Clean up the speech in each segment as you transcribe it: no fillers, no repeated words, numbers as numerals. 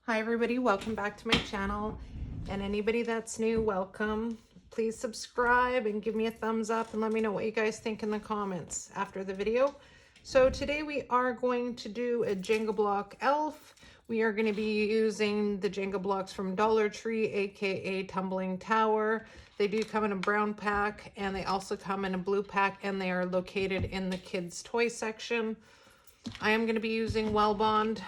Hi everybody, welcome back to my channel, and anybody that's new, welcome. Please subscribe and give me a thumbs up and let me know what you guys think in the comments after the video. So today we are going to do a Jenga Block Elf. We are going to be using the Jenga blocks from Dollar Tree, aka Tumbling Tower. They do come in a brown pack and they also come in a blue pack, and they are located in the kids toy section. I am going to be using Well Bond.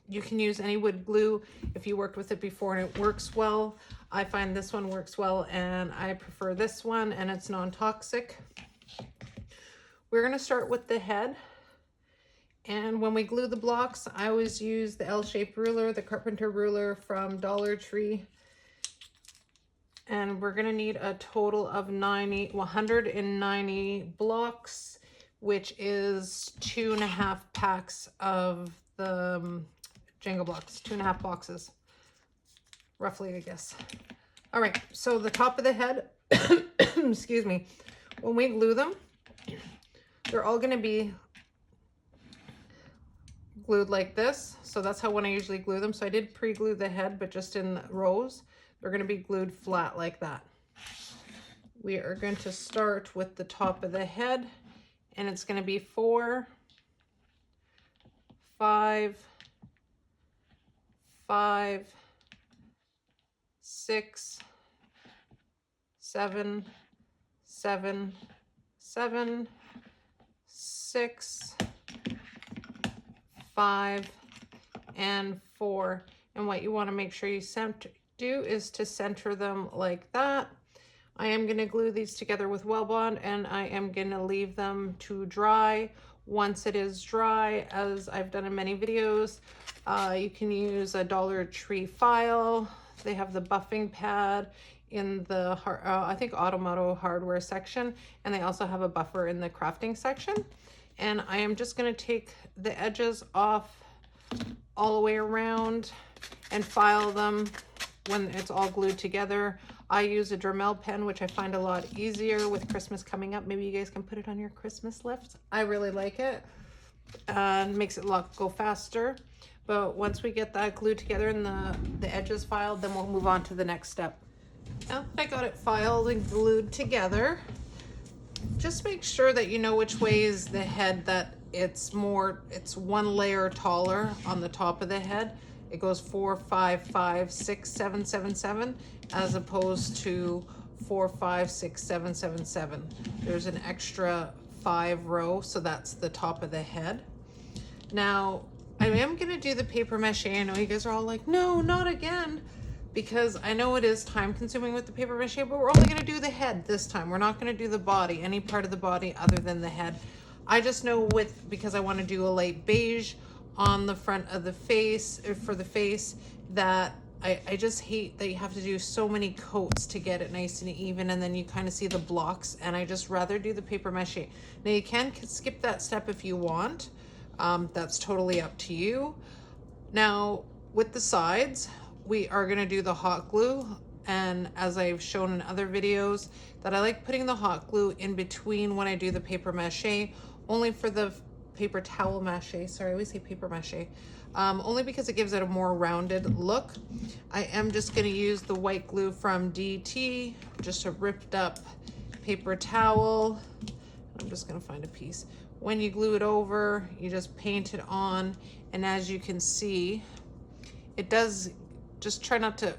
You can use any wood glue if you worked with it before and it works well. I find this one works well and I prefer this one, and it's non-toxic. We're going to start with the head. And when we glue the blocks, I always use the L-shaped ruler, the carpenter ruler from Dollar Tree. And we're going to need a total of 190 blocks, which is 2.5 packs of the Jenga blocks, 2.5 boxes, roughly, I guess. All right, so the top of the head, excuse me, when we glue them, they're all gonna be glued like this. So that's how when I usually glue them. So I did pre-glue the head, but just in rows, they're gonna be glued flat like that. We are going to start with the top of the head, and it's gonna be 4, 5, 5, 6, 7, 7, 7, 6, 5, and 4. And what you want to make sure you do is to center them like that. I am going to glue these together with Well Bond, and I am going to leave them to dry. Once it is dry, as I've done in many videos, you can use a Dollar Tree file. They have the buffing pad in the, I think, Automoto hardware section, and they also have a buffer in the crafting section. And I am just going to take the edges off all the way around and file them when it's all glued together. I use a Dremel pen, which I find a lot easier with Christmas coming up. Maybe you guys can put it on your Christmas list. I really like it. Makes it go faster. But once we get that glued together and the edges filed, then we'll move on to the next step. Now I got it filed and glued together. Just make sure that you know which way is the head, that it's one layer taller on the top of the head. It goes 4, 5, 5, 6, 7, 7, 7, as opposed to 4, 5, 6, 7, 7, 7. There's an extra 5 row, so that's the top of the head. Now, I am going to do the paper mache. I know you guys are all like, no, not again, because I know it is time consuming with the paper mache, but we're only going to do the head this time. We're not going to do the body, any part of the body other than the head. I just know because I want to do a light beige on the front of the face, or for the face, that I just hate that you have to do so many coats to get it nice and even, and then you kind of see the blocks, and I just rather do the paper mache. Now you can skip that step if you want. That's totally up to you. Now with the sides, we are going to do the hot glue, and as I've shown in other videos, that I like putting the hot glue in between when I do the paper mache, only for the paper towel mache. Sorry, I always say paper mache. Only because it gives it a more rounded look. I am just going to use the white glue from DT, just a ripped up paper towel. I'm just going to find a piece. When you glue it over, you just paint it on, and as you can see, it does, just try not to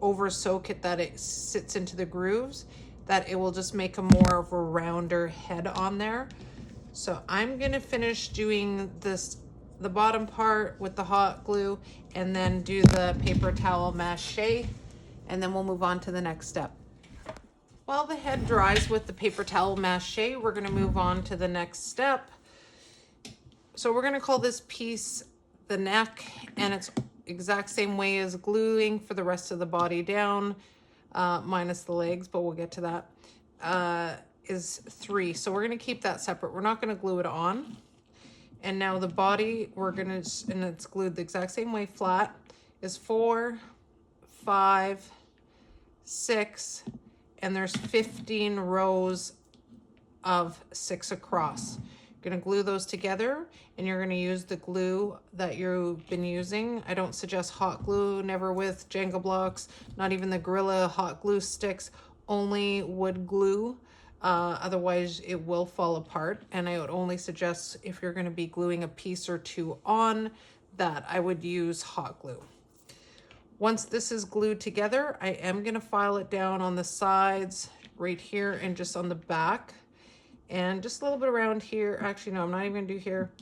over soak it, that it sits into the grooves, that it will just make a more of a rounder head on there. So I'm going to finish doing the bottom part with the hot glue, and then do the paper towel mache, and then we'll move on to the next step. While the head dries with the paper towel mache, we're going to move on to the next step. So we're going to call this piece the neck, and it's exact same way as gluing for the rest of the body down, minus the legs, but we'll get to that, is 3. So we're going to keep that separate. We're not going to glue it on. And now the body, we're going to, and it's glued the exact same way flat, is 4, 5, 6, and there's 15 rows of 6 across. You're Gonna glue those together, and you're gonna use the glue that you've been using. I don't suggest hot glue, never with Jenga blocks, not even the Gorilla hot glue sticks, only wood glue. Otherwise it will fall apart, and I would only suggest if you're gonna be gluing a piece or two on that I would use hot glue. Once this is glued together, I am gonna file it down on the sides right here and just on the back and just a little bit around here. Actually, no, I'm not even gonna do here.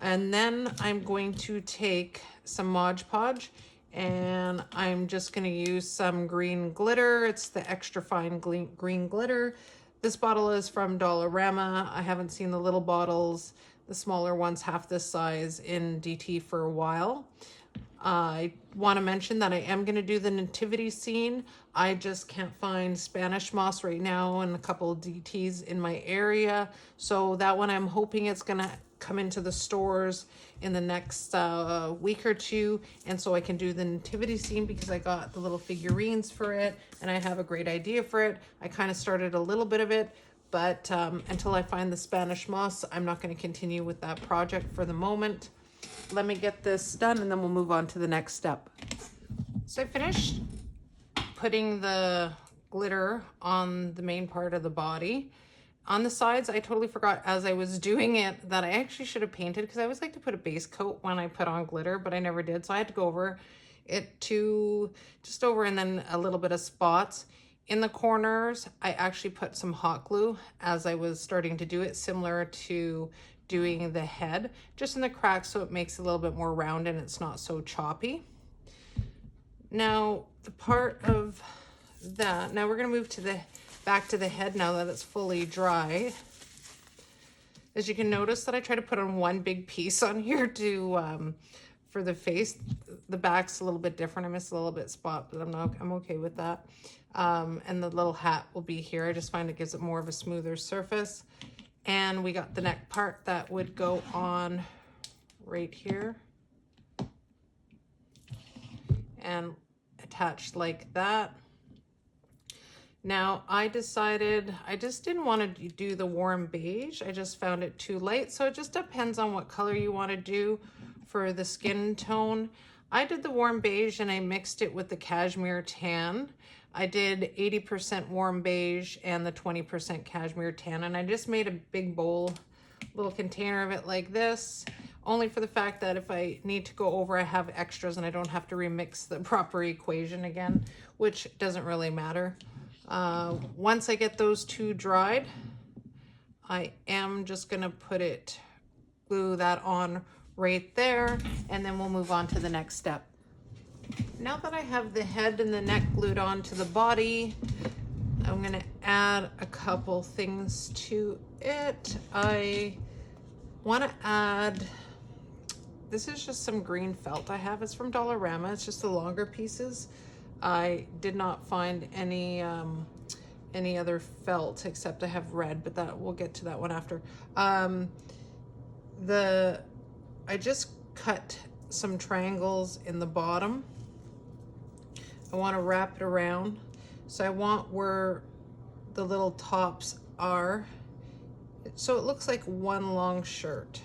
And then I'm going to take some Mod Podge and I'm just gonna use some green glitter. It's the extra fine green glitter. This bottle is from Dollarama. I haven't seen the little bottles, the smaller ones half this size in DT for a while. I want to mention that I am going to do the nativity scene. I just can't find Spanish moss right now and a couple of DTs in my area. So that one I'm hoping it's going to come into the stores in the next week or two. And so I can do the nativity scene because I got the little figurines for it and I have a great idea for it. I kind of started a little bit of it, but until I find the Spanish moss, I'm not going to continue with that project for the moment. Let me get this done and then we'll move on to the next step. So I finished putting the glitter on the main part of the body. On the sides, I totally forgot as I was doing it that I actually should have painted, because I always like to put a base coat when I put on glitter, but I never did. So I had to go over it to just over and then a little bit of spots. In the corners, I actually put some hot glue as I was starting to do it, similar to doing the head, just in the cracks so it makes it a little bit more round and it's not so choppy. Now the part of that, now we're going to move to the back to the head now that it's fully dry. As you can notice that I try to put on one big piece on here to for the face. The back's a little bit different. I missed a little bit spot, but I'm okay with that. And the little hat will be here. I just find it gives it more of a smoother surface. And we got the neck part that would go on right here and attached like that. Now I decided I just didn't want to do the warm beige. I just found it too light. So it just depends on what color you want to do for the skin tone. I did the warm beige and I mixed it with the cashmere tan. I did 80% warm beige and the 20% cashmere tan, and I just made a big bowl, little container of it like this, only for the fact that if I need to go over, I have extras and I don't have to remix the proper equation again, which doesn't really matter. Once I get those two dried, I am just gonna glue that on right there, and then we'll move on to the next step. Now that I have the head and the neck glued onto the body, I'm gonna add a couple things to it. I wanna add, this is just some green felt I have. It's from Dollarama. It's just the longer pieces. I did not find any other felt except I have red, but we'll get to that one after. I just cut some triangles in the bottom. I want to wrap it around. So I want where the little tops are, so it looks like one long shirt.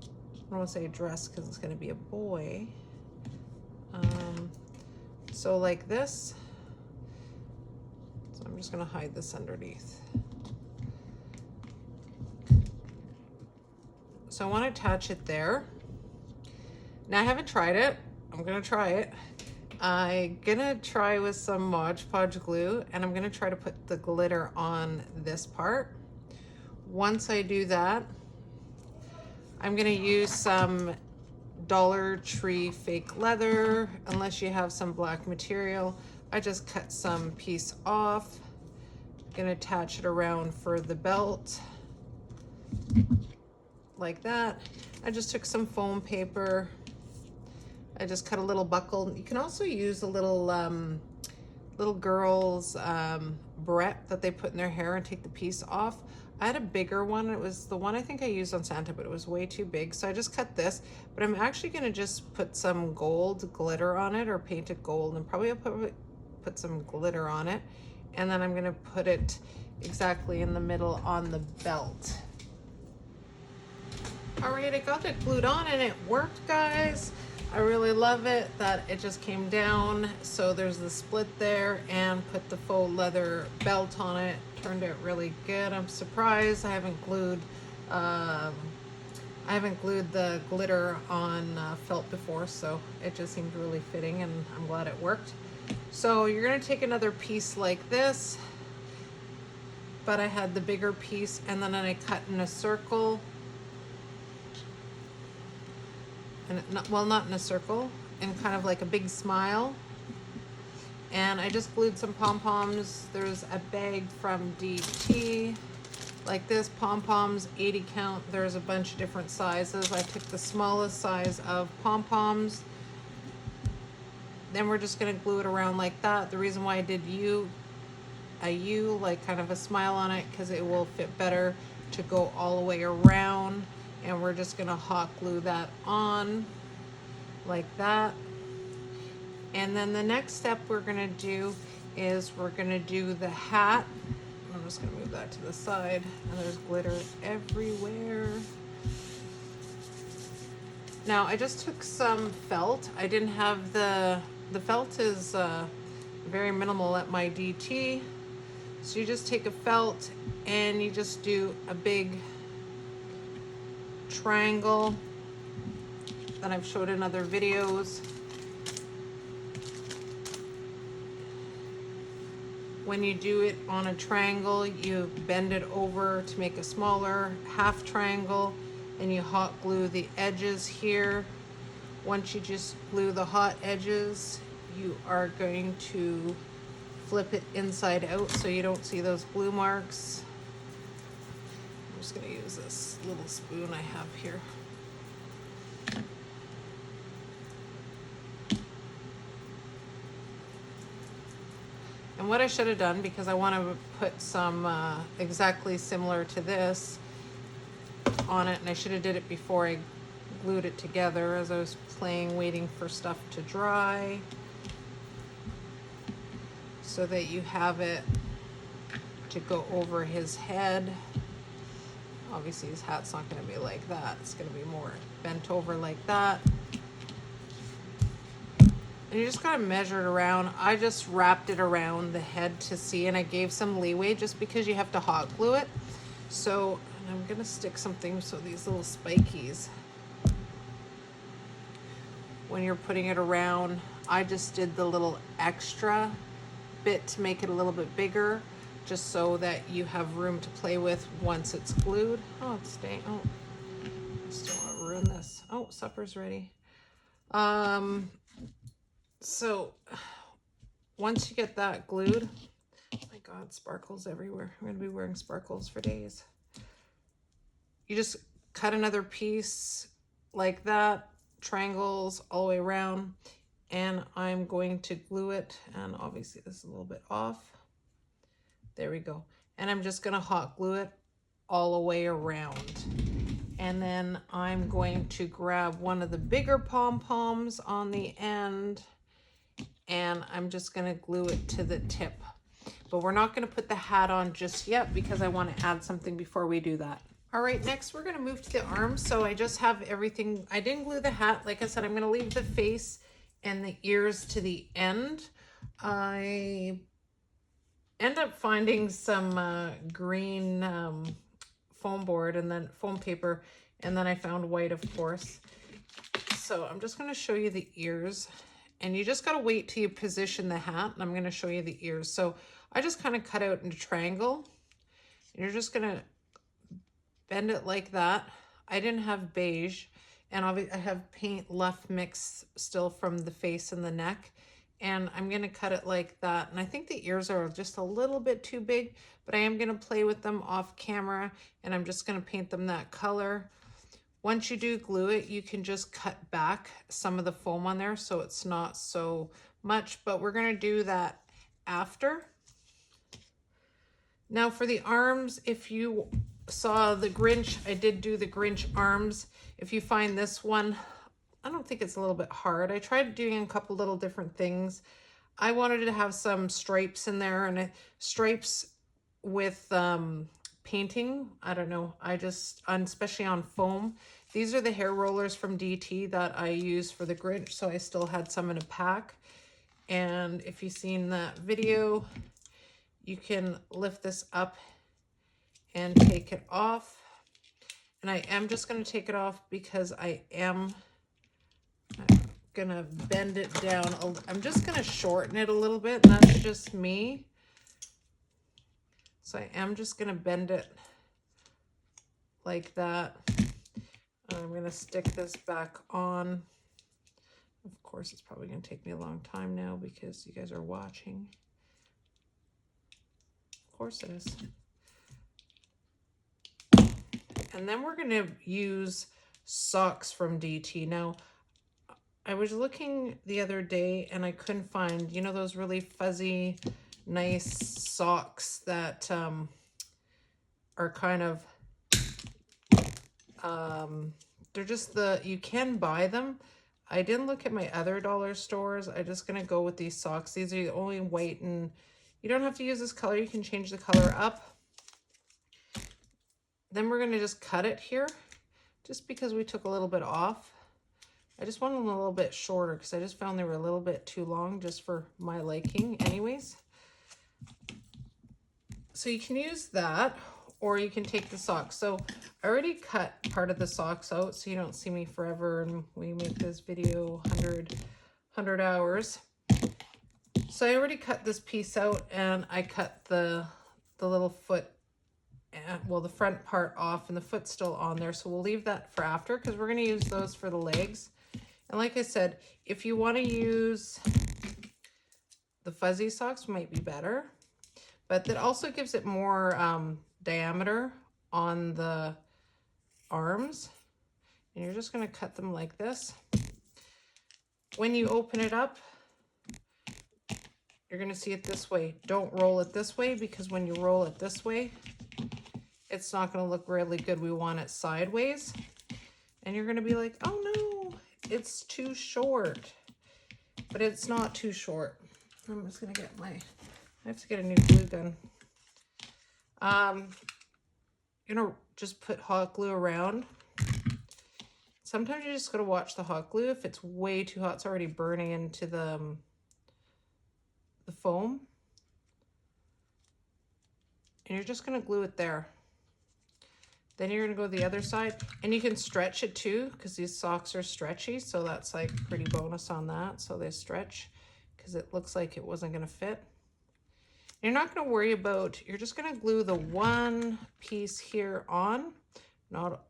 I don't want to say dress because it's going to be a boy. So like this. So I'm just going to hide this underneath. So I want to attach it there. Now I haven't tried it. I'm going to try it. I'm gonna try with some Mod Podge glue, and I'm gonna try to put the glitter on this part. Once I do that, I'm gonna use some Dollar Tree fake leather, unless you have some black material. I just cut some piece off. I'm gonna attach it around for the belt, like that. I just took some foam paper. I just cut a little buckle. You can also use a little girl's barrette that they put in their hair and take the piece off. I had a bigger one. It was the one I think I used on Santa, but it was way too big. So I just cut this, but I'm actually gonna just put some gold glitter on it, or paint it gold, and probably I'll put some glitter on it. And then I'm gonna put it exactly in the middle on the belt. All right, I got it glued on and it worked, guys. I really love it that it just came down. So there's the split there, and put the faux leather belt on it. Turned out really good. I'm surprised I haven't glued the glitter on felt before, so it just seemed really fitting, and I'm glad it worked. So you're gonna take another piece like this, but I had the bigger piece, and then I cut in a circle. And not in a circle, in kind of like a big smile. And I just glued some pom-poms. There's a bag from DT, like this, pom-poms, 80 count. There's a bunch of different sizes. I took the smallest size of pom-poms. Then we're just gonna glue it around like that. The reason why I did a U, like kind of a smile on it, because it will fit better to go all the way around. And we're just gonna hot glue that on like that. And then the next step we're gonna do is we're gonna do the hat. I'm just gonna move that to the side, and there's glitter everywhere. Now I just took some felt. I didn't have the felt is very minimal at my DT. So you just take a felt and you just do a big triangle that I've showed in other videos. When you do it on a triangle, you bend it over to make a smaller half triangle, and you hot glue the edges here. Once you just glue the hot edges, you are going to flip it inside out so you don't see those glue marks. I'm just going to use this little spoon I have here. And what I should have done, because I want to put some exactly similar to this on it, and I should have did it before I glued it together as I was playing, waiting for stuff to dry, so that you have it to go over his head. Obviously his hat's not going to be like that. It's going to be more bent over like that. And you just got to measure it around. I just wrapped it around the head to see, and I gave some leeway just because you have to hot glue it. So I'm going to stick something, so these little spikies, when you're putting it around, I just did the little extra bit to make it a little bit bigger, just so that you have room to play with once it's glued. Oh, it's staying. Oh, I still want to ruin this. Oh, supper's ready. So once you get that glued, oh my God, sparkles everywhere. I'm going to be wearing sparkles for days. You just cut another piece like that, triangles all the way around, and I'm going to glue it. And obviously this is a little bit off. There we go. And I'm just going to hot glue it all the way around. And then I'm going to grab one of the bigger pom-poms on the end, and I'm just going to glue it to the tip. But we're not going to put the hat on just yet because I want to add something before we do that. All right, next we're going to move to the arms. So I just have everything. I didn't glue the hat. Like I said, I'm going to leave the face and the ears to the end. I end up finding some green foam board, and then foam paper, and then I found white, of course. So I'm just going to show you the ears, and you just got to wait till you position the hat, and I'm going to show you the ears. So I just kind of cut out in a triangle, and you're just going to bend it like that. I didn't have beige, and I have paint left mixed still from the face and the neck, and I'm going to cut it like that. And I think the ears are just a little bit too big, but I am going to play with them off camera, and I'm just going to paint them that color. Once you do glue it, you can just cut back some of the foam on there so it's not so much, but we're going to do that after. Now for the arms, if you saw the Grinch, I did do the Grinch arms. If you find this one, I don't think it's a little bit hard. I tried doing a couple little different things. I wanted to have some stripes in there, and stripes with painting. I don't know. Especially on foam. These are the hair rollers from DT that I use for the Grinch. So I still had some in a pack. And if you've seen that video, you can lift this up and take it off. And I am just going to take it off because I'm going to bend it down. I'm just going to shorten it a little bit. And that's just me. So I am just going to bend it like that. I'm going to stick this back on. Of course, it's probably going to take me a long time now because you guys are watching. Of course it is. And then we're going to use socks from DT. Now, I was looking the other day and I couldn't find, you know, those really fuzzy, nice socks that are kind of, they're just you can buy them. I didn't look at my other dollar stores. I'm just going to go with these socks. These are the only white, and you don't have to use this color. You can change the color up. Then we're going to just cut it here just because we took a little bit off. I just want them a little bit shorter because I just found they were a little bit too long just for my liking anyways. So you can use that, or you can take the socks. So I already cut part of the socks out so you don't see me forever and we make this video 100 hours. So I already cut this piece out and I cut the little foot, well, the front part off, and the foot's still on there. So we'll leave that for after because we're going to use those for the legs. And like I said, if you want to use the fuzzy socks, might be better. But that also gives it more diameter on the arms. And you're just going to cut them like this. When you open it up, you're going to see it this way. Don't roll it this way because when you roll it this way, it's not going to look really good. We want it sideways. And you're going to be like, oh no, it's too short. But it's not too short. I'm just going to get I have to get a new glue gun. You're going to just put hot glue around. Sometimes you just got to watch the hot glue. If it's way too hot, it's already burning into the foam. And you're just going to glue it there. Then you're going to go the other side. And you can stretch it too because these socks are stretchy. So that's like pretty bonus on that. So they stretch because it looks like it wasn't going to fit. You're not going to worry about, you're just going to glue the one piece here on, not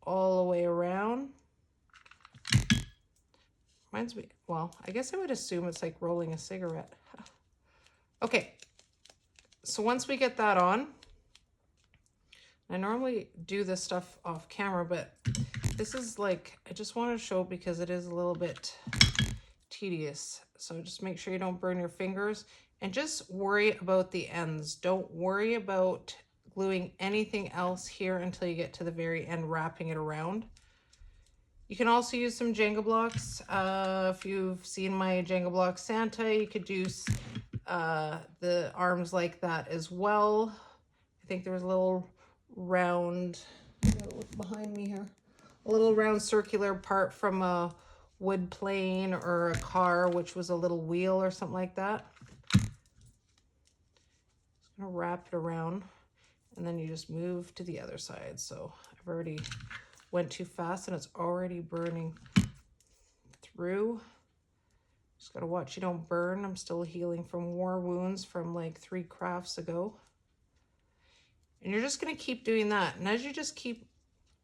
all the way around. Reminds me, well, I guess I would assume it's like rolling a cigarette. Okay, so once we get that on, I normally do this stuff off camera, but this is like, I just want to show because it is a little bit tedious. So just make sure you don't burn your fingers and just worry about the ends. Don't worry about gluing anything else here until you get to the very end, wrapping it around. You can also use some Jenga blocks. If you've seen my Jenga block Santa, you could use the arms like that as well. I think there was a little round, look behind me here, a little round circular part from a wood plane or a car, which was a little wheel or something like that. Just gonna wrap it around and then you just move to the other side. So I've already went too fast and it's already burning through. Just gotta watch you don't burn. I'm still healing from war wounds from like 3 crafts ago. And you're just gonna keep doing that. And as you just keep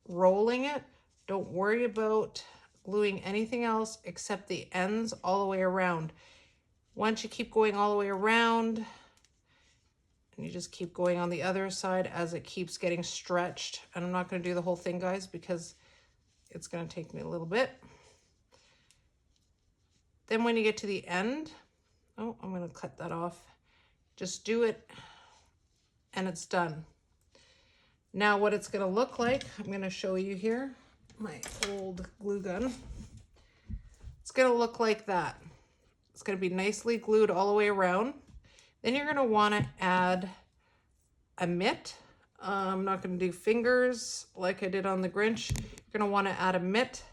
rolling it, don't worry about gluing anything else except the ends all the way around. Once you keep going all the way around, and you just keep going on the other side as it keeps getting stretched. And I'm not going to do the whole thing, guys, because it's going to take me a little bit. Then when you get to the end, oh, I'm going to cut that off. Just do it and it's done. Now what it's going to look like, I'm going to show you here, my old glue gun. It's going to look like that. It's going to be nicely glued all the way around. Then you're going to want to add a mitt, I'm not going to do fingers like I did on the Grinch. You're going to want to add a mitt.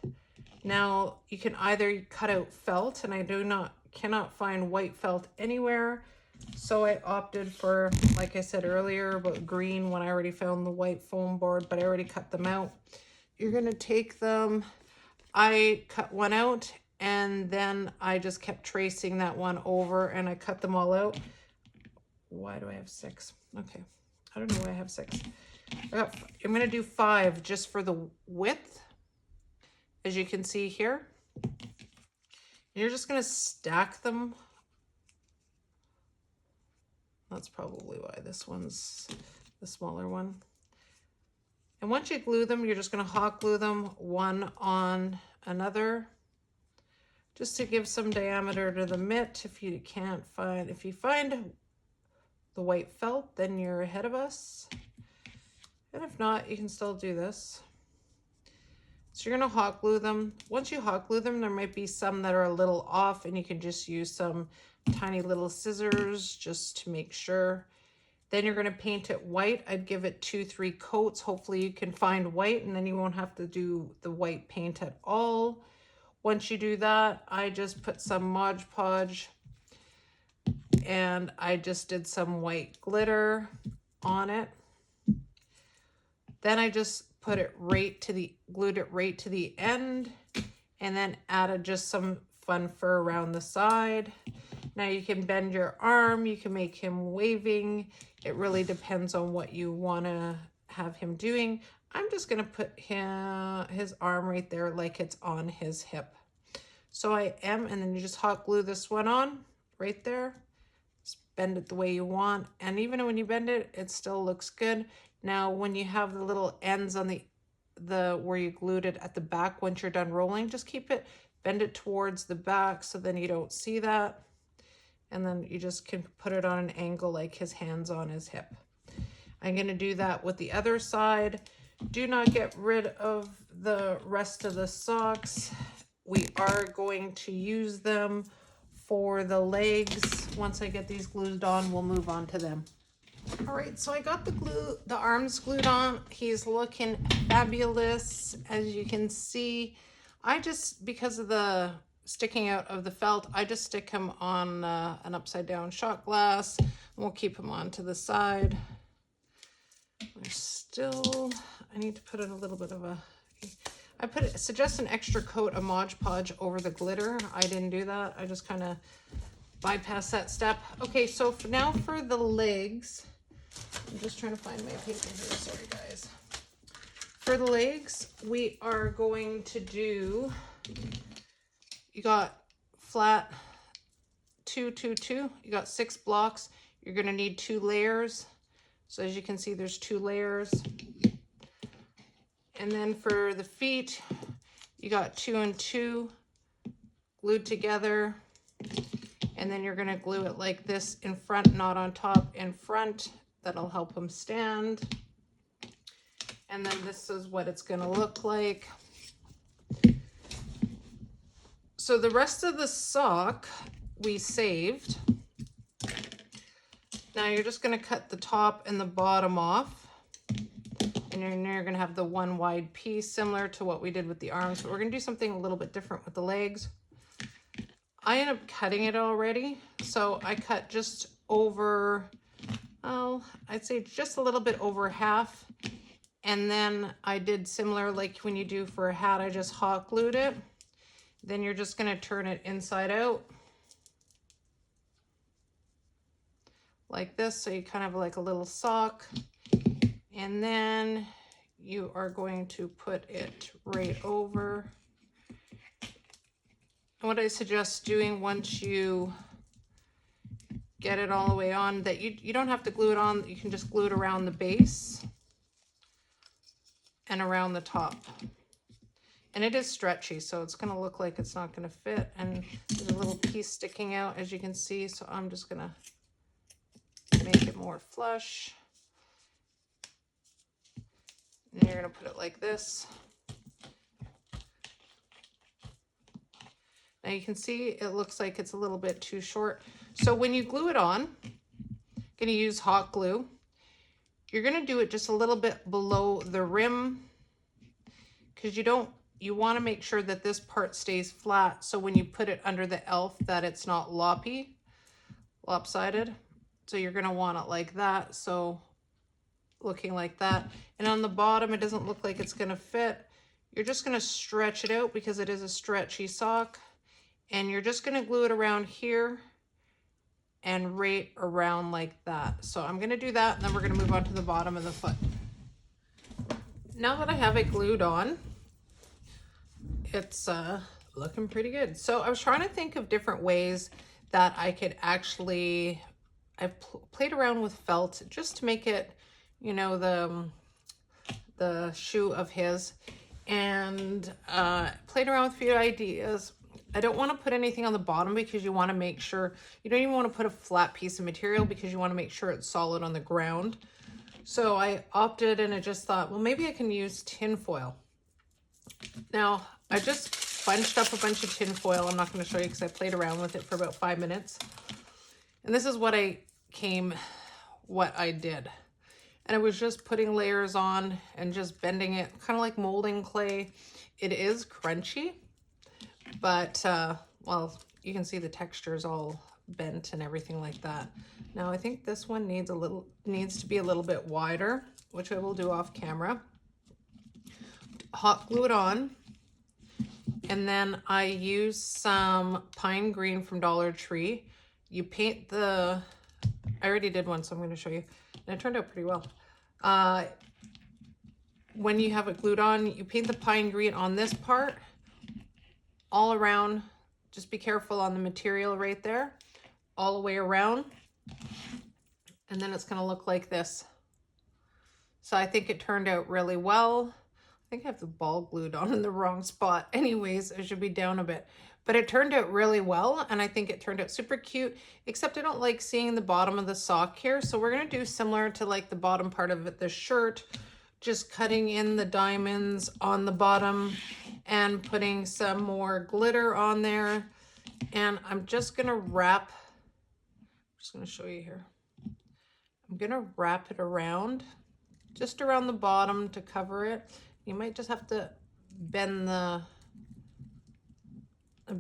Now you can either cut out felt, and I cannot find white felt anywhere. So I opted for, like I said earlier, about green when I already found the white foam board, but I already cut them out. You're going to take them, I cut one out, and then I just kept tracing that one over, and I cut them all out. Why do I have 6? Okay, I don't know why I have 6. I'm going to do 5 just for the width, as you can see here. And you're just going to stack them. That's probably why this one's the smaller one. And once you glue them, you're just going to hot glue them one on another, just to give some diameter to the mitt. If you find the white felt, then you're ahead of us. And if not, you can still do this. So you're going to hot glue them. Once you hot glue them, there might be some that are a little off, and you can just use some tiny little scissors just to make sure. Then you're going to paint it white. I'd give it 2-3 coats. Hopefully you can find white, and then you won't have to do the white paint at all. Once you do that, I just put some Mod Podge, and I just did some white glitter on it. Then I just put it glued it right to the end, and then added just some fun fur around the side. Now you can bend your arm, you can make him waving. It really depends on what you want to have him doing. I'm just going to put his arm right there like it's on his hip. So I am, and then you just hot glue this one on right there. Just bend it the way you want. And even when you bend it, it still looks good. Now, when you have the little ends on the where you glued it at the back, once you're done rolling, just bend it towards the back so then you don't see that. And then you just can put it on an angle like his hand's on his hip. I'm going to do that with the other side. Do not get rid of the rest of the socks. We are going to use them for the legs. Once I get these glued on, we'll move on to them. All right, so I got the arms glued on. He's looking fabulous, as you can see. Because of the sticking out of the felt, I just stick him on an upside down shot glass, and we'll keep him on to the side. I need to put in a little bit of suggest an extra coat of Mod Podge over the glitter. I didn't do that. I just kind of bypassed that step. Okay, so now for the legs, I'm just trying to find my paper here. Sorry, guys. For the legs, we are going to do, you got flat 2, 2, 2. You got 6 blocks. You're going to need 2 layers. So as you can see, there's 2 layers. And then for the feet, you got 2 and 2 glued together. And then you're going to glue it like this in front, not on top, in front. That'll help them stand. And then this is what it's going to look like. So the rest of the sock we saved. Now you're just going to cut the top and the bottom off. And you're going to have the one wide piece, similar to what we did with the arms. But we're going to do something a little bit different with the legs. I end up cutting it already. So I cut just over, I'd say just a little bit over half. And then I did similar like when you do for a hat, I just hot glued it. Then you're just going to turn it inside out. Like this, so you kind of like a little sock. And then you are going to put it right over. And what I suggest doing once you get it all the way on, that you don't have to glue it on, you can just glue it around the base and around the top. And it is stretchy, so it's going to look like it's not going to fit. And there's a little piece sticking out, as you can see, so I'm just going to make it more flush. And you're going to put it like this. Now you can see it looks like it's a little bit too short. So when you glue it on, I'm going to use hot glue. You're going to do it just a little bit below the rim because you want to make sure that this part stays flat. So when you put it under the elf, that it's not lopsided. So you're going to want it like that. So looking like that. And on the bottom, it doesn't look like it's going to fit. You're just going to stretch it out because it is a stretchy sock. And you're just going to glue it around here and right around like that. So I'm going to do that, and then we're going to move on to the bottom of the foot. Now that I have it glued on, it's looking pretty good. So I was trying to think of different ways that I could actually, I've played around with felt just to make it, you know, the shoe of his, and played around with a few ideas. I don't want to put anything on the bottom because you want to make sure, you don't even want to put a flat piece of material because you want to make sure it's solid on the ground. So I opted, and I just thought, well, maybe I can use tin foil. Now, I just bunched up a bunch of tin foil. I'm not going to show you because I played around with it for about 5 minutes. And this is what I did. And I was just putting layers on and just bending it, kind of like molding clay. It is crunchy, but, well, you can see the texture is all bent and everything like that. Now, I think this one needs to be a little bit wider, which I will do off camera. Hot glue it on. And then I use some pine green from Dollar Tree. You paint I already did one, so I'm going to show you. And it turned out pretty well. When you have it glued on, you paint the pine green on this part, all around. Just be careful on the material right there, all the way around. And then it's going to look like this. So I think it turned out really well. I think I have the ball glued on in the wrong spot. Anyways, it should be down a bit. But it turned out really well, and I think it turned out super cute, except I don't like seeing the bottom of the sock here. So we're going to do similar to like the bottom part of it, the shirt, just cutting in the diamonds on the bottom and putting some more glitter on there. And I'm just going to wrap, I'm just going to show you here. I'm going to wrap it around, just around the bottom to cover it. You might just have to bend a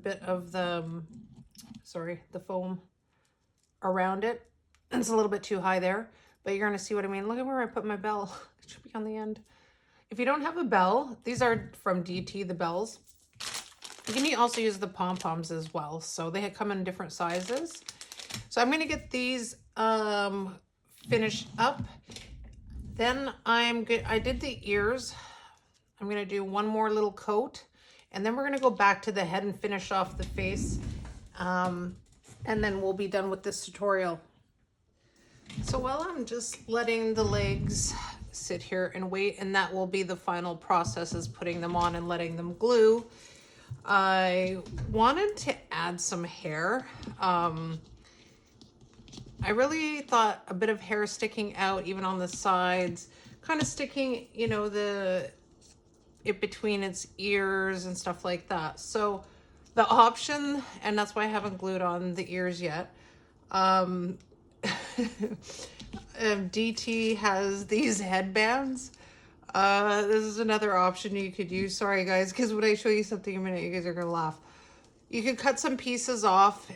bit of the foam around it. And it's a little bit too high there, but you're going to see what I mean. Look at where I put my bell. It should be on the end. If you don't have a bell, these are from DT, the bells. You can also use the pom-poms as well. So they come in different sizes. So I'm going to get these finished up. Then I did the ears. I'm going to do one more little coat, and then we're going to go back to the head and finish off the face. And then we'll be done with this tutorial. So while I'm just letting the legs sit here and wait, and that will be the final process, is putting them on and letting them glue. I wanted to add some hair. I really thought a bit of hair sticking out, even on the sides, kind of sticking, you know, it between its ears and stuff like that. So the option, and that's why I haven't glued on the ears yet. DT has these headbands. This is another option you could use. Sorry guys, because when I show you something in a minute, you guys are gonna laugh. You could cut some pieces off.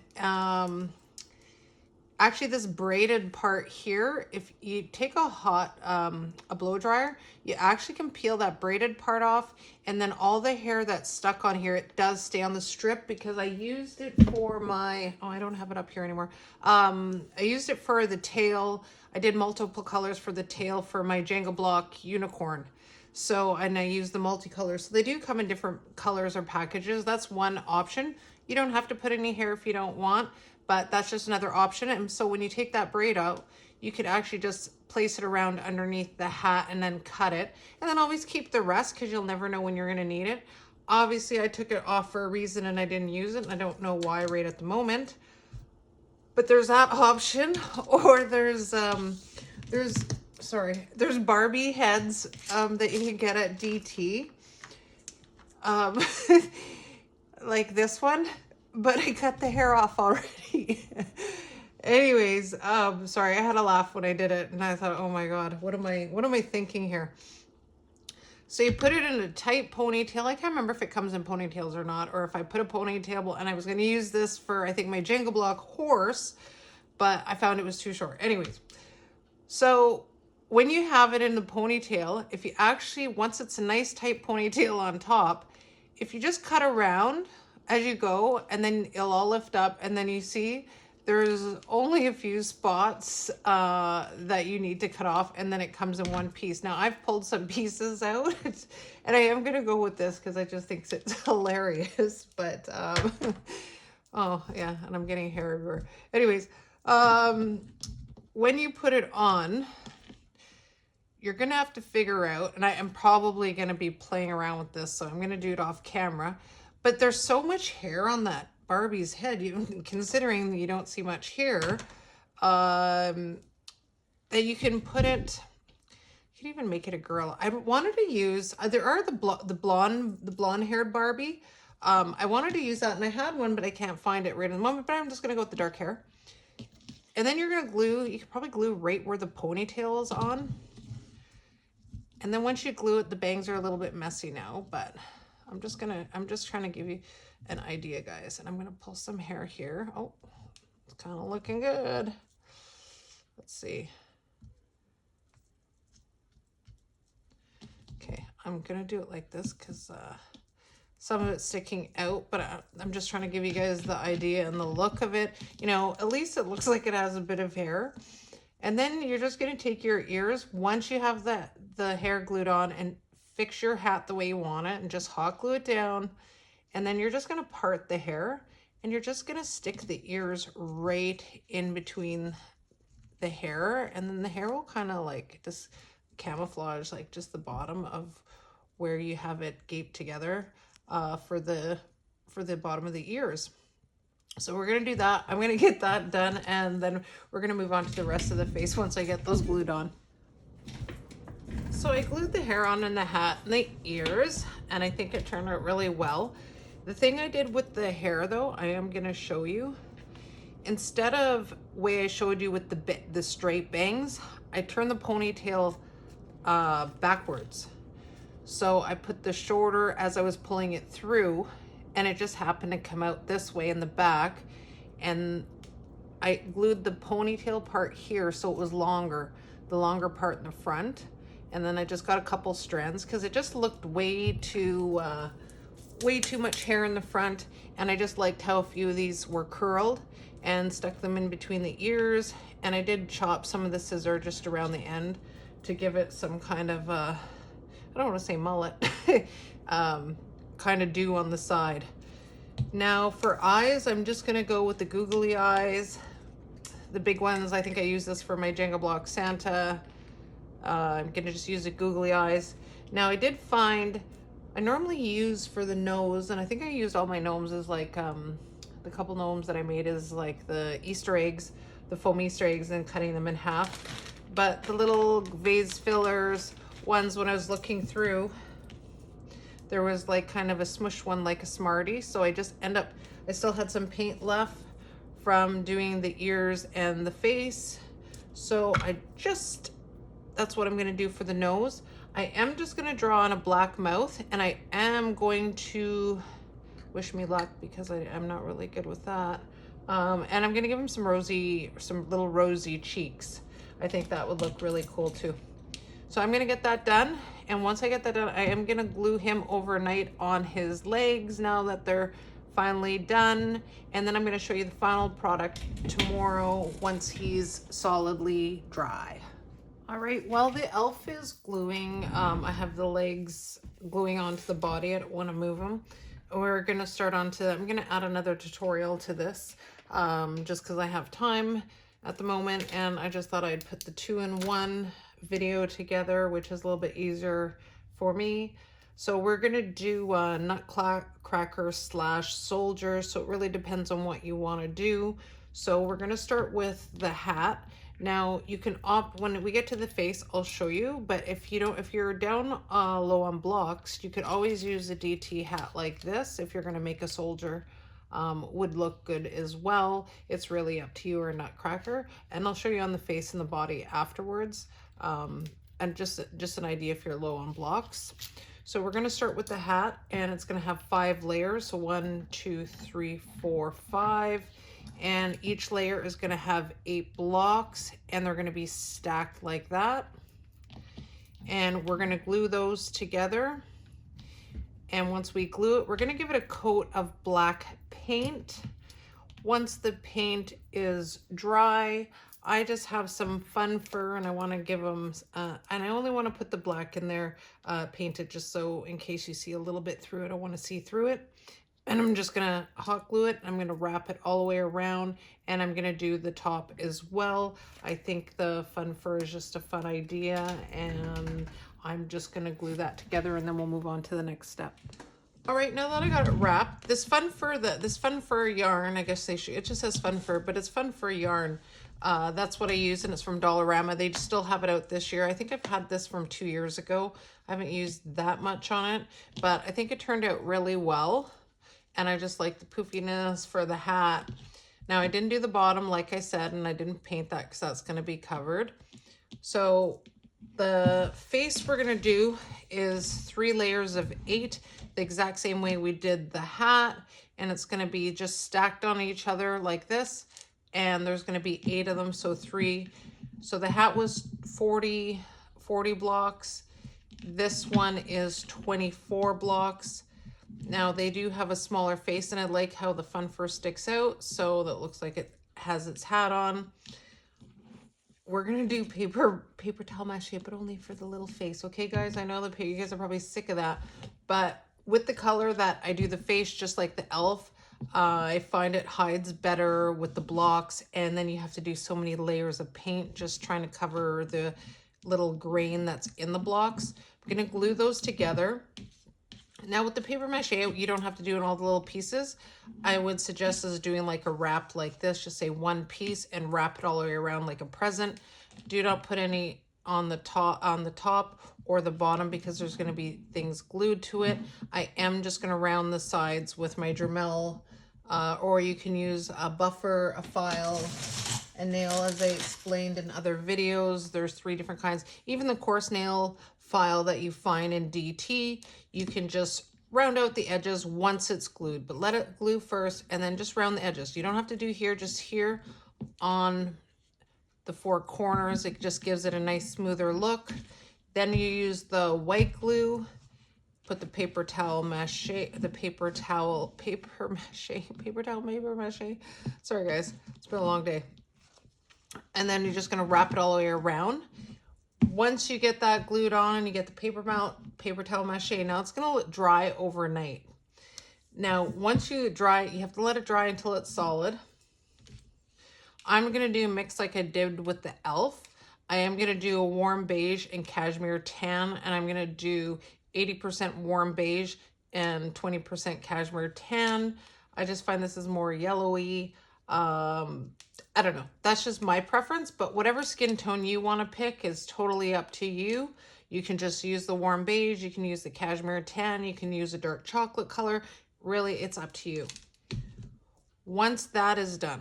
Actually, this braided part here, if you take a blow dryer, you actually can peel that braided part off, and then all the hair that's stuck on here, it does stay on the strip, because I used it for my, I don't have it up here anymore. I used it for the tail. I did multiple colors for the tail for my Jenga Block unicorn. So, and I used the multicolors. So they do come in different colors or packages. That's one option. You don't have to put any hair if you don't want, but that's just another option. And so when you take that braid out, you could actually just place it around underneath the hat and then cut it. And then always keep the rest, because you'll never know when you're gonna need it. Obviously I took it off for a reason and I didn't use it. And I don't know why right at the moment, but there's that option. Or there's Barbie heads that you can get at DT. Like this one. But I cut the hair off already. Anyways, sorry, I had a laugh when I did it, and I thought, oh my god, what am I thinking here? So you put it in a tight ponytail. I can't remember if it comes in ponytails or not, or if I put a ponytail, and I was going to use this for, I think, my Jenga Block horse, but I found it was too short. Anyways, so when you have it in the ponytail, if you actually, once it's a nice tight ponytail on top, if you just cut around as you go, and then it'll all lift up, and then you see there's only a few spots that you need to cut off, and then it comes in one piece. Now I've pulled some pieces out, and I am gonna go with this because I just think it's hilarious. But oh yeah, and I'm getting hair everywhere. Anyways, when you put it on, you're gonna have to figure out, and I am probably gonna be playing around with this, so I'm gonna do it off camera. But there's so much hair on that Barbie's head, even considering you don't see much here, that you can put it, you can even make it a girl. I wanted to use, there are the blonde haired Barbie. I wanted to use that, and I had one, but I can't find it right in the moment, but I'm just gonna go with the dark hair. And then you're gonna glue, you could probably glue right where the ponytail is on. And then once you glue it, the bangs are a little bit messy now, but I'm just trying to give you an idea, guys. And I'm gonna pull some hair here. Oh, it's kind of looking good. Let's see. Okay, I'm gonna do it like this because some of it's sticking out, but I'm just trying to give you guys the idea and the look of it. You know, at least it looks like it has a bit of hair. And then you're just gonna take your ears, once you have the hair glued on, and fix your hat the way you want it, and just hot glue it down. And then you're just gonna part the hair, and you're just gonna stick the ears right in between the hair, and then the hair will kind of like just camouflage like just the bottom of where you have it gaped together for the bottom of the ears. So we're gonna do that. I'm gonna get that done, and then we're gonna move on to the rest of the face once I get those glued on. So I glued the hair on in the hat and the ears, and I think it turned out really well. The thing I did with the hair, though, I am gonna show you. Instead of way I showed you with the straight bangs, I turned the ponytail backwards. So I put the shorter as I was pulling it through, and it just happened to come out this way in the back, and I glued the ponytail part here so it was longer, the longer part in the front. And then I just got a couple strands because it just looked way too much hair in the front, and I just liked how a few of these were curled, and stuck them in between the ears. And I did chop some of the scissor just around the end to give it some kind of I don't want to say mullet, kind of do on the side. Now for eyes, I'm just gonna go with the googly eyes, the big ones. I think I use this for my Jenga Block Santa. I'm gonna just use the googly eyes. Now I did find, I normally use for the nose, and I think I used all my gnomes as like, the couple gnomes that I made is like the Easter eggs, the foam Easter eggs, and cutting them in half. But the little vase fillers ones, when I was looking through, there was like kind of a smushed one like a Smartie. So I just I still had some paint left from doing the ears and the face. So that's what I'm gonna do for the nose. I am just gonna draw on a black mouth, and I am going to wish me luck because I'm not really good with that. And I'm gonna give him some little rosy cheeks. I think that would look really cool too. So I'm gonna get that done. And once I get that done, I am gonna glue him overnight on his legs now that they're finally done. And then I'm gonna show you the final product tomorrow once he's solidly dry. All right, while the elf is gluing, I have the legs gluing onto the body. I don't wanna move them. We're gonna start I'm gonna add another tutorial to this, just cause I have time at the moment, and I just thought I'd put the 2-in-1 video together, which is a little bit easier for me. So we're gonna do Nutcracker / soldier, so it really depends on what you wanna do. So we're gonna start with the hat. Now you can opt, when we get to the face, I'll show you, but if you're down low on blocks, you could always use a DT hat like this if you're gonna make a soldier would look good as well. It's really up to you or Nutcracker. And I'll show you on the face and the body afterwards. And just an idea if you're low on blocks. So we're going to start with the hat, and it's going to have 5 layers. So 1, 2, 3, 4, 5. And each layer is going to have 8 blocks, and they're going to be stacked like that. And we're going to glue those together. And once we glue it, we're going to give it a coat of black paint. Once the paint is dry, I just have some fun fur, and I want to give them, and I only want to put the black in there, painted, just so in case you see a little bit through it, I want to see through it. And I'm just going to hot glue it. I'm going to wrap it all the way around, and I'm going to do the top as well. I think the fun fur is just a fun idea, and I'm just going to glue that together, and then we'll move on to the next step. All right, now that I got it wrapped, this fun fur yarn, I guess it just says fun fur, but it's fun fur yarn. That's what I use, and it's from Dollarama. They still have it out this year. I think I've had this from 2 years ago. I haven't used that much on it, but I think it turned out really well. And I just like the poofiness for the hat. Now I didn't do the bottom, like I said, and I didn't paint that because that's going to be covered. So the face we're going to do is 3 layers of 8, the exact same way we did the hat. And it's going to be just stacked on each other like this. And there's going to be 8 of them, so 3. So the hat was 40 blocks. This one is 24 blocks. Now they do have a smaller face, and I like how the fun fur sticks out, so that looks like it has its hat on. We're gonna do paper towel mache, but only for the little face. Okay, guys, I know that you guys are probably sick of that, but with the color that I do the face, just like the elf, I find it hides better with the blocks, and then you have to do so many layers of paint just trying to cover the little grain that's in the blocks. I'm gonna glue those together. Now with the paper mache, you don't have to do it in all the little pieces. I would suggest is doing like a wrap like this, just say 1 piece and wrap it all the way around like a present. Do not put any on the top or the bottom, because there's going to be things glued to it. I am just going to round the sides with my Dremel, or you can use a buffer, a file, a nail, as I explained in other videos. There's 3 different kinds. Even the coarse nail file that you find in DT, you can just round out the edges once it's glued, but let it glue first and then just round the edges. You don't have to do here, just here on the 4 corners. It just gives it a nice smoother look. Then you use the white glue, put the paper towel mache. Sorry guys, it's been a long day. And then you're just gonna wrap it all the way around. Once you get that glued on and you get the paper towel mache, now it's going to dry overnight. Now, once you dry, you have to let it dry until it's solid. I'm going to do a mix like I did with the elf. I am going to do a warm beige and cashmere tan, and I'm going to do 80% warm beige and 20% cashmere tan. I just find this is more yellowy. I don't know. That's just my preference, but whatever skin tone you want to pick is totally up to you. You can just use the warm beige. You can use the cashmere tan. You can use a dark chocolate color. Really, it's up to you. Once that is done,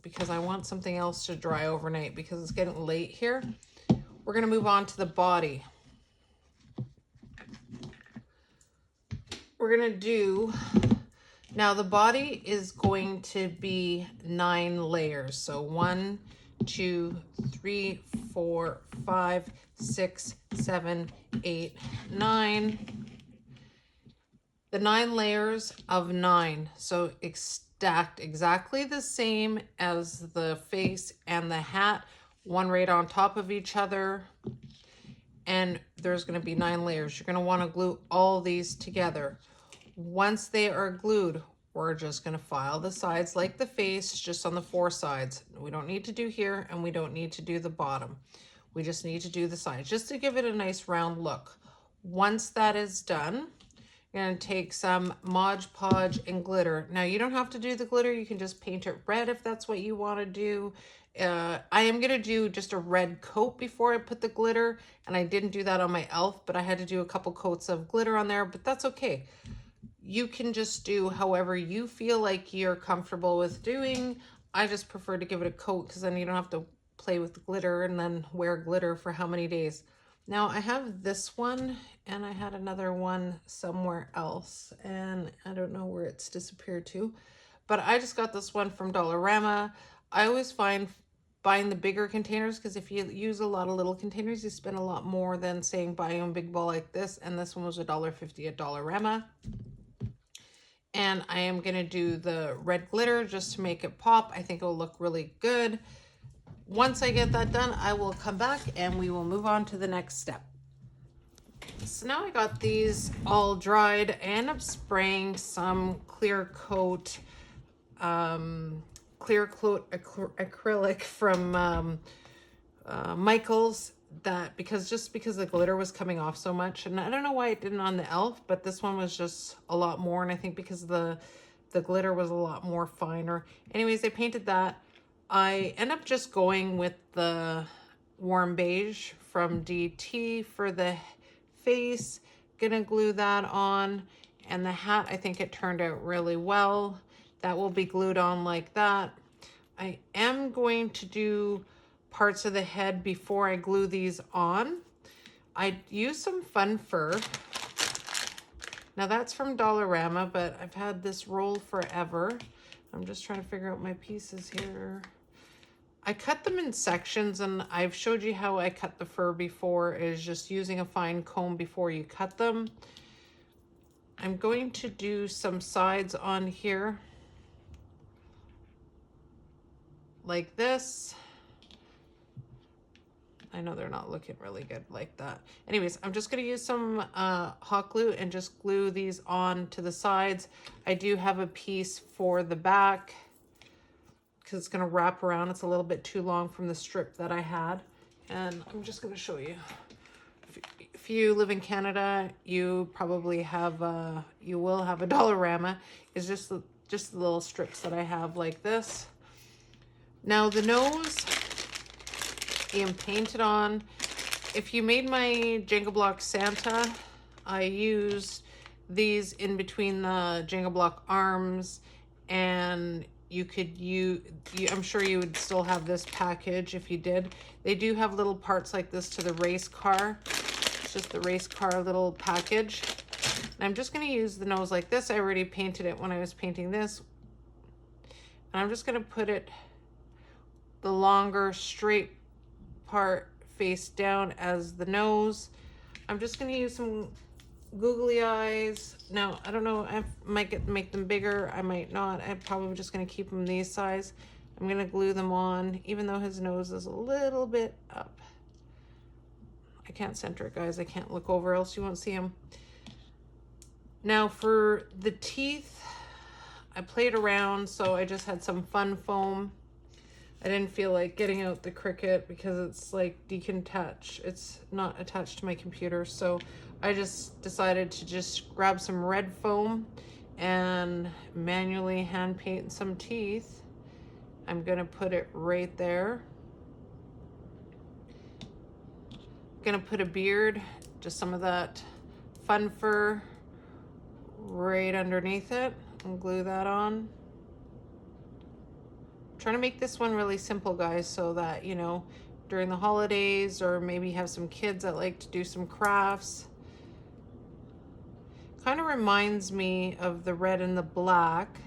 because I want something else to dry overnight because it's getting late here, we're going to move on to the body. We're going to do... Now the body is going to be 9 layers. So 1, 2, 3, 4, 5, 6, 7, 8, 9. The 9 layers of 9. So stacked exactly the same as the face and the hat. 1 right on top of each other. And there's going to be 9 layers. You're going to want to glue all these together. Once they are glued, we're just going to file the sides like the face, just on the 4 sides. We don't need to do here, and we don't need to do the bottom. We just need to do the sides, just to give it a nice round look. Once that is done, you're going to take some Mod Podge and glitter. Now, you don't have to do the glitter. You can just paint it red if that's what you want to do. I am going to do just a red coat before I put the glitter, and I didn't do that on my elf, but I had to do a couple coats of glitter on there, but that's okay. You can just do however you feel like you're comfortable with doing. I just prefer to give it a coat because then you don't have to play with glitter and then wear glitter for how many days. Now I have this one and I had another one somewhere else and I don't know where it's disappeared to, but I just got this one from Dollarama. I always find buying the bigger containers, because if you use a lot of little containers, you spend a lot more than saying buying a big ball like this. And this one was $1.50 at Dollarama. And I am going to do the red glitter just to make it pop. I think it will look really good. Once I get that done, I will come back and we will move on to the next step. So now I got these all dried. I end up spraying some clear coat acrylic from Michael's, that because the glitter was coming off so much, and I don't know why it didn't on the elf, but this one was just a lot more, and I think because the glitter was a lot more finer. Anyways, I painted that. I end up just going with the warm beige from DT for the face. Gonna glue that on, and the hat, I think it turned out really well. That will be glued on like that. I am going to do parts of the head before I glue these on. I used some fun fur. Now that's from Dollarama, but I've had this roll forever. I'm just trying to figure out my pieces here. I cut them in sections, and I've showed you how I cut the fur before, is just using a fine comb before you cut them. I'm going to do some sides on here like this. I know they're not looking really good like that. Anyways, I'm just going to use some hot glue and just glue these on to the sides. I do have a piece for the back because it's going to wrap around. It's a little bit too long from the strip that I had. And I'm just going to show you. If you live in Canada, you probably have, you will have a Dollarama. It's just the little strips that I have like this. Now the nose, I am painted on. If you made my Jenga Block Santa, I used these in between the Jenga Block arms, and you could I'm sure you would still have this package if you did. They do have little parts like this to the race car. It's just the race car little package. And I'm just going to use the nose like this. I already painted it when I was painting this. And I'm just going to put it the longer straight part face down as the nose. I'm just going to use some googly eyes. Now, I don't know, I might make them bigger, I might not. I'm probably just going to keep them these size. I'm going to glue them on, even though his nose is a little bit up. I can't center it, guys. I can't look over, else you won't see him. Now for the teeth, I played around, so I just had some fun foam. I didn't feel like getting out the Cricut because it's like detached. It's not attached to my computer. So I just decided to just grab some red foam and manually hand paint some teeth. I'm gonna put it right there. Gonna put a beard, just some of that fun fur right underneath it, and glue that on. Trying to make this one really simple, guys, so that, you know, during the holidays, or maybe have some kids that like to do some crafts. Kind of reminds me of the red and the black.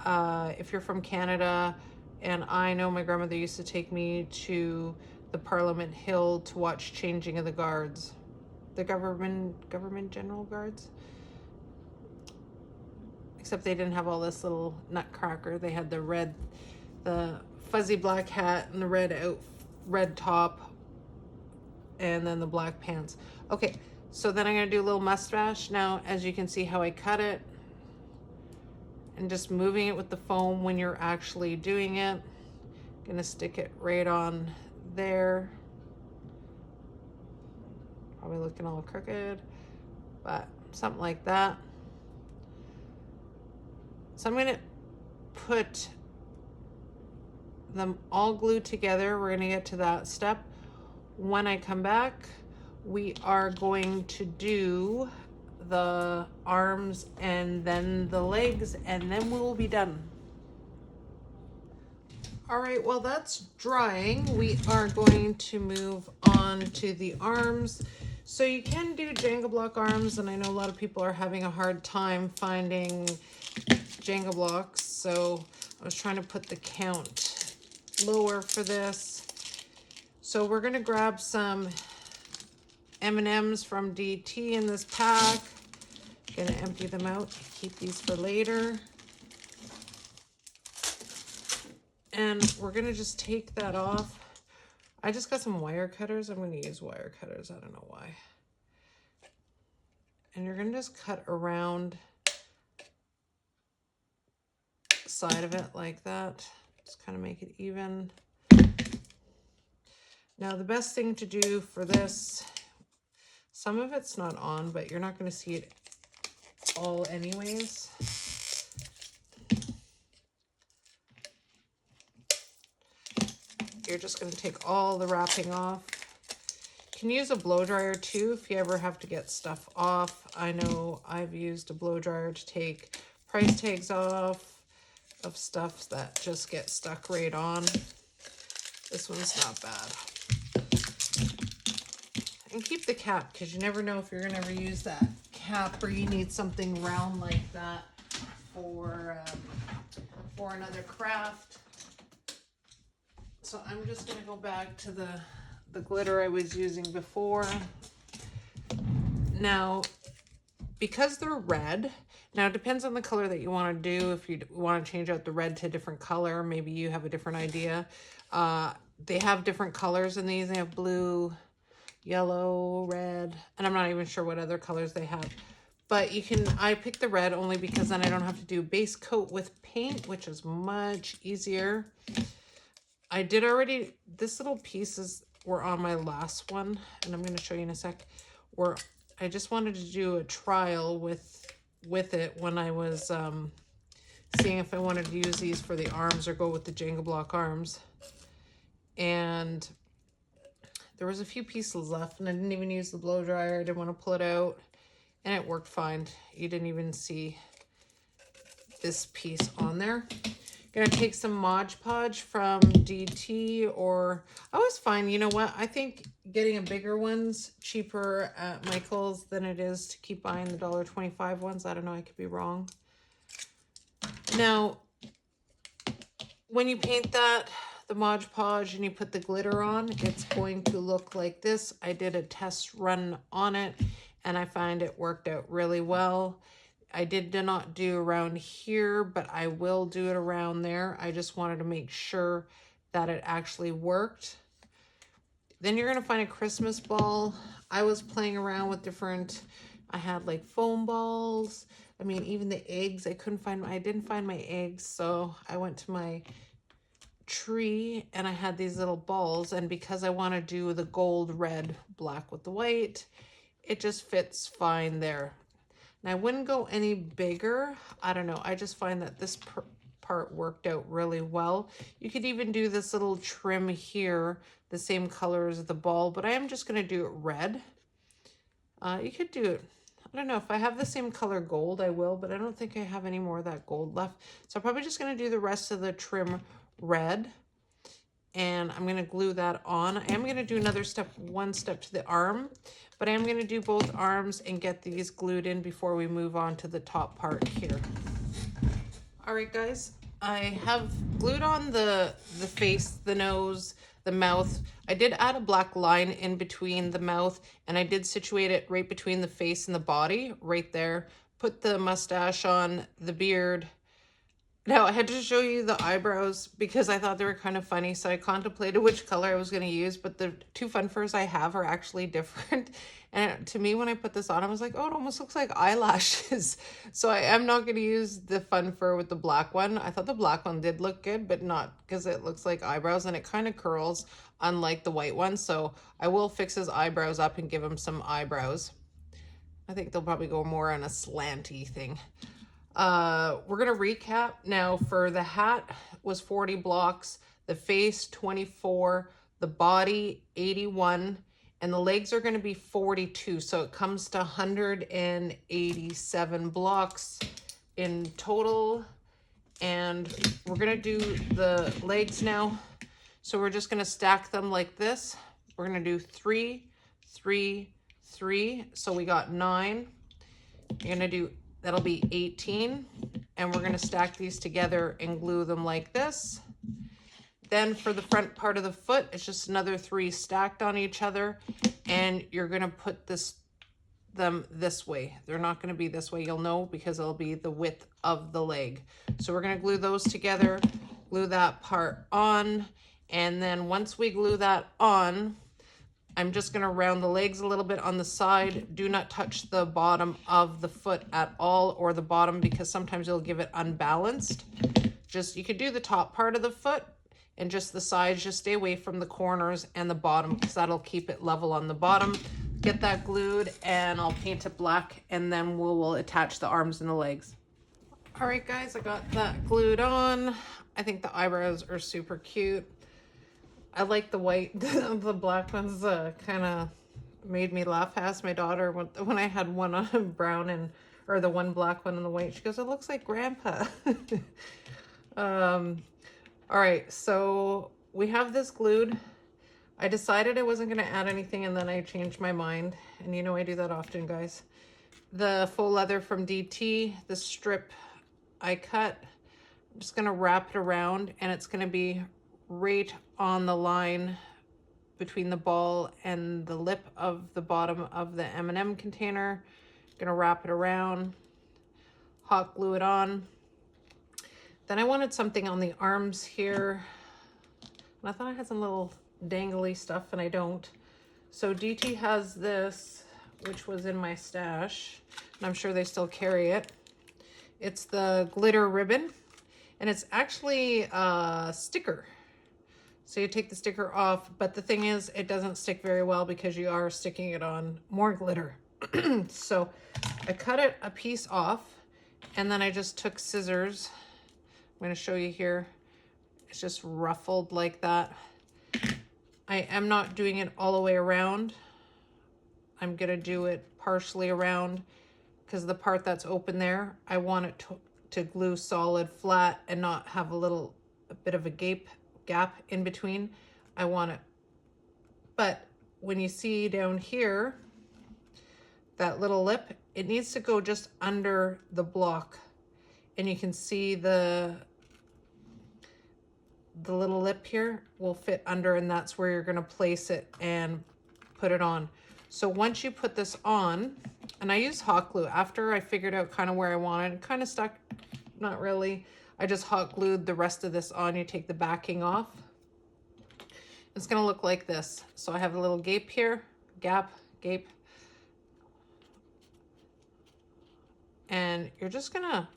If you're from Canada, and I know my grandmother used to take me to the Parliament Hill to watch Changing of the Guards. The government general guards. Except they didn't have all this little Nutcracker. They had the fuzzy black hat and the red top, and then the black pants. Okay, so then I'm gonna do a little mustache. Now, as you can see how I cut it, and just moving it with the foam when you're actually doing it. Gonna stick it right on there. Probably looking all crooked, but something like that. So I'm gonna put them all glued together. We're gonna get to that step. When I come back, we are going to do the arms and then the legs, and then we will be done. All right, while that's drying, we are going to move on to the arms. So you can do Jenga block arms, and I know a lot of people are having a hard time finding Jenga blocks, so I was trying to put the count lower for this. So we're gonna grab some M&Ms from DT in this pack. Gonna empty them out, keep these for later. And we're gonna just take that off. I just got some wire cutters. I'm gonna use wire cutters, I don't know why. And you're gonna just cut around the side of it like that. Just kind of make it even. Now the best thing to do for this, some of it's not on, but you're not gonna see it all anyways. You're just going to take all the wrapping off. You can use a blow dryer too if you ever have to get stuff off. I know I've used a blow dryer to take price tags off of stuff that just get stuck right on. This one's not bad. And keep the cap, because you never know if you're going to ever use that cap, or you need something round like that for another craft. So I'm just going to go back to the glitter I was using before. Now, because they're red, now it depends on the color that you want to do. If you want to change out the red to a different color, maybe you have a different idea. They have different colors in these. They have blue, yellow, red, and I'm not even sure what other colors they have. But you can, I picked the red only because then I don't have to do base coat with paint, which is much easier. I did already, this little pieces were on my last one, and I'm going to show you in a sec, where I just wanted to do a trial with it when I was seeing if I wanted to use these for the arms or go with the Jenga block arms. And there was a few pieces left, and I didn't even use the blow dryer. I didn't want to pull it out, and it worked fine. You didn't even see this piece on there. Gonna take some Mod Podge from DT, or I always find, you know what, I think getting a bigger one's cheaper at Michael's than it is to keep buying the $1.25 ones. I don't know, I could be wrong. Now, when you paint that, the Mod Podge, and you put the glitter on, it's going to look like this. I did a test run on it, and I find it worked out really well. I did not do around here, but I will do it around there. I just wanted to make sure that it actually worked. Then you're going to find a Christmas ball. I was playing around with different, I had like foam balls. I mean, even the eggs, I didn't find my eggs. So I went to my tree and I had these little balls. And because I want to do the gold, red, black with the white, it just fits fine there. And I wouldn't go any bigger. I don't know. I just find that this part worked out really well. You could even do this little trim here, the same color as the ball, but I am just going to do it red. You could do it, I don't know, if I have the same color gold, I will, but I don't think I have any more of that gold left. So I'm probably just going to do the rest of the trim red. And I'm going to glue that on. I am going to do one step to the arm, but I am going to do both arms and get these glued in before we move on to the top part here. All right, guys, I have glued on the face, the nose, the mouth. I did add a black line in between the mouth, and I did situate it right between the face and the body, right there. Put the mustache on, the beard. Now, I had to show you the eyebrows because I thought they were kind of funny, so I contemplated which color I was going to use, but the two fun furs I have are actually different. And to me, when I put this on, I was like, oh, it almost looks like eyelashes. So I am not going to use the fun fur with the black one. I thought the black one did look good, but not because it looks like eyebrows, and it kind of curls, unlike the white one. So I will fix his eyebrows up and give him some eyebrows. I think they'll probably go more on a slanty thing. We're going to recap. Now, for the hat was 40 blocks, the face 24, the body 81, and the legs are going to be 42. So it comes to 187 blocks in total. And we're going to do the legs now. So we're just going to stack them like this. We're going to do 3, 3, 3. So we got 9. You're going to do, that'll be 18. And we're going to stack these together and glue them like this. Then for the front part of the foot, it's just another 3 stacked on each other. And you're going to put them this way. They're not going to be this way, you'll know, because it'll be the width of the leg. So we're going to glue those together, glue that part on, and then once we glue that on, I'm just going to round the legs a little bit on the side. Do not touch the bottom of the foot at all, or the bottom, because sometimes it'll give it unbalanced. Just, you could do the top part of the foot and just the sides. Just stay away from the corners and the bottom, because that'll keep it level on the bottom. Get that glued, and I'll paint it black, and then we'll attach the arms and the legs. All right, guys, I got that glued on. I think the eyebrows are super cute. I like the white. The black ones kind of made me laugh. Past my daughter when I had one on brown and, or the one black one and the white. She goes, "It looks like Grandpa." All right, so we have this glued. I decided I wasn't going to add anything, and then I changed my mind. And you know I do that often, guys. The faux leather from DT, the strip I cut, I'm just going to wrap it around, and it's going to be right on the line between the ball and the lip of the bottom of the M&M container. Going to wrap it around, hot glue it on. Then I wanted something on the arms here, and I thought I had some little dangly stuff, and I don't. So DT has this, which was in my stash, and I'm sure they still carry it. It's the glitter ribbon, and it's actually a sticker. So you take the sticker off, but the thing is, it doesn't stick very well because you are sticking it on more glitter. So I cut it a piece off, and then I just took scissors. I'm going to show you here. It's just ruffled like that. I am not doing it all the way around. I'm going to do it partially around, because the part that's open there, I want it to glue solid flat and not have a bit of a gap in between. I want it. But when you see down here, that little lip, it needs to go just under the block. And you can see the little lip here will fit under, and that's where you're going to place it and put it on. So once you put this on, and I use hot glue after I figured out kind of where I wanted, it kind of stuck, not really. I just hot glued the rest of this on. You take the backing off. It's going to look like this. So I have a little gape here, gape. And you're just going to,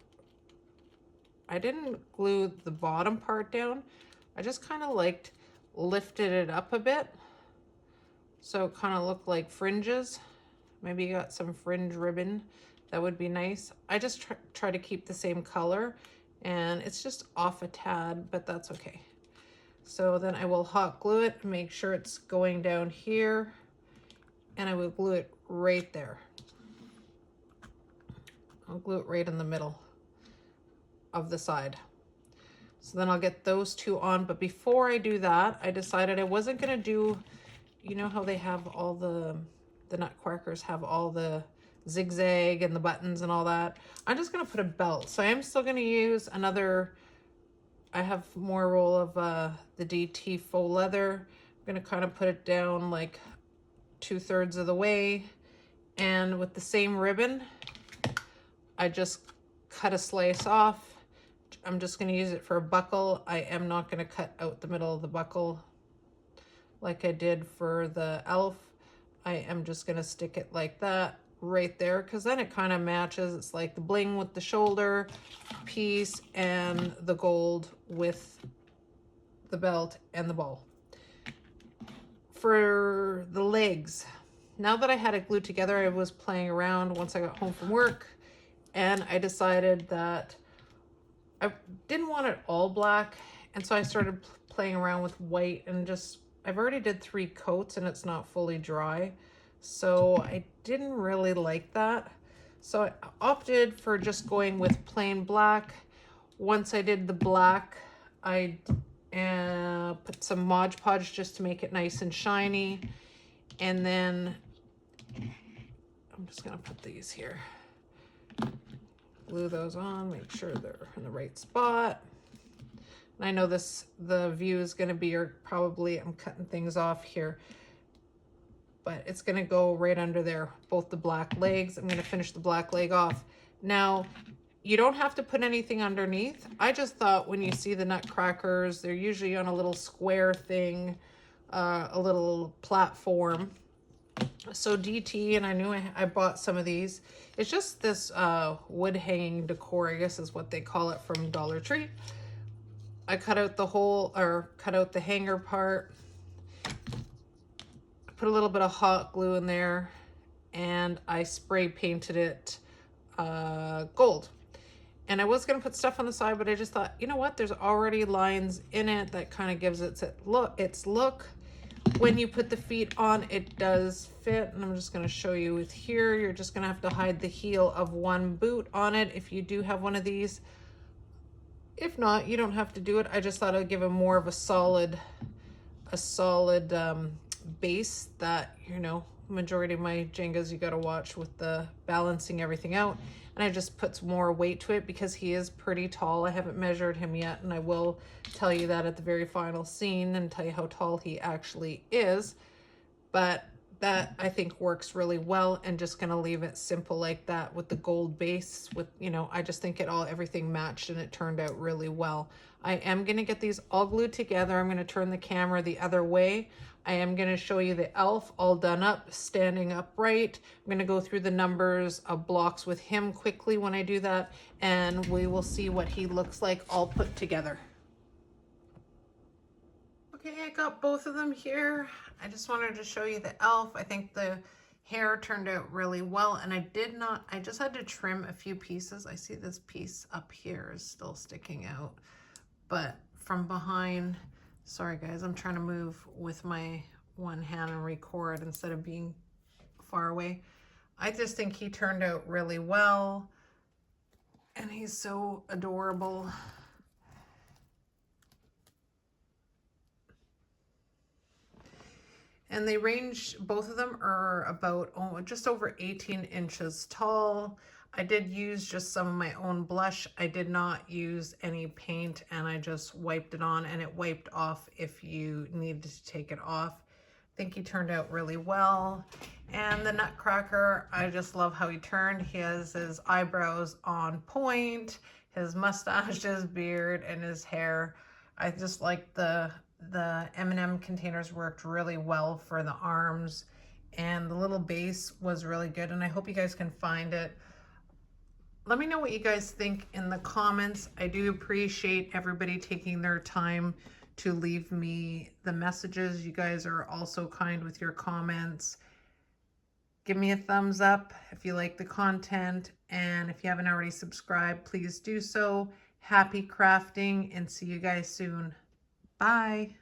I didn't glue the bottom part down. I just kind of lifted it up a bit. So it kind of looked like fringes. Maybe you got some fringe ribbon. That would be nice. I just try to keep the same color, and it's just off a tad, but that's okay. So then I will hot glue it, make sure it's going down here, and I will glue it right there. I'll glue it right in the middle of the side. So then I'll get those two on, but before I do that, I decided I wasn't going to do, you know how they have all the Nutcrackers have all the zigzag and the buttons and all that. I'm just going to put a belt. So I am still going to use another, I have more roll of the DT faux leather. I'm going to kind of put it down like 2/3 of the way. And with the same ribbon, I just cut a slice off. I'm just going to use it for a buckle. I am not going to cut out the middle of the buckle like I did for the elf. I am just going to stick it like that right there, because then it kind of matches. It's like the bling with the shoulder piece and the gold with the belt and the ball. For the legs, now that I had it glued together, I was playing around once I got home from work, and I decided that I didn't want it all black, and so I started playing around with white, and just I've already did 3 coats and it's not fully dry. So I didn't really like that. So I opted for just going with plain black. Once I did the black, I put some Mod Podge just to make it nice and shiny. And then I'm just gonna put these here. Glue those on, make sure they're in the right spot. And I know the view is gonna be, or probably I'm cutting things off here, but it's gonna go right under there, both the black legs. I'm gonna finish the black leg off. Now, you don't have to put anything underneath. I just thought when you see the Nutcrackers, they're usually on a little square thing, a little platform. So DT, and I knew I bought some of these. It's just this wood hanging decor, I guess is what they call it, from Dollar Tree. I cut out the hole, or cut out the hanger part. Put a little bit of hot glue in there, and I spray painted it gold. And I was going to put stuff on the side, but I just thought, you know what? There's already lines in it that kind of gives it its look. When you put the feet on, it does fit. And I'm just going to show you with here. You're just going to have to hide the heel of one boot on it if you do have one of these. If not, you don't have to do it. I just thought I'd give it more of a solid base that, you know, majority of my Jengas you got to watch with the balancing everything out. And I just put some more weight to it because he is pretty tall. I haven't measured him yet, and I will tell you that at the very final scene and tell you how tall he actually is. But that I think works really well, and just gonna leave it simple like that with the gold base. With, you know, I just think everything matched and it turned out really well. I am gonna get these all glued together. I'm gonna turn the camera the other way. I am going to show you the elf all done up, standing upright. I'm going to go through the numbers of blocks with him quickly when I do that, and we will see what he looks like all put together. Okay, I got both of them here. I just wanted to show you the elf. I think the hair turned out really well, and I just had to trim a few pieces. I see this piece up here is still sticking out, but from behind, sorry guys, I'm trying to move with my one hand and record instead of being far away. I just think he turned out really well, and he's so adorable. And they range, both of them are about just over 18 inches tall. I did use just some of my own blush. I did not use any paint, and I just wiped it on, and it wiped off if you needed to take it off. I think he turned out really well. And the Nutcracker, I just love how he turned. He has his eyebrows on point, his mustache, his beard, and his hair. I just like the M&M containers worked really well for the arms, and the little base was really good, and I hope you guys can find it. Let me know what you guys think in the comments. I do appreciate everybody taking their time to leave me the messages. You guys are also kind with your comments. Give me a thumbs up if you like the content, and if you haven't already subscribed, please do so. Happy crafting, and see you guys soon. Bye.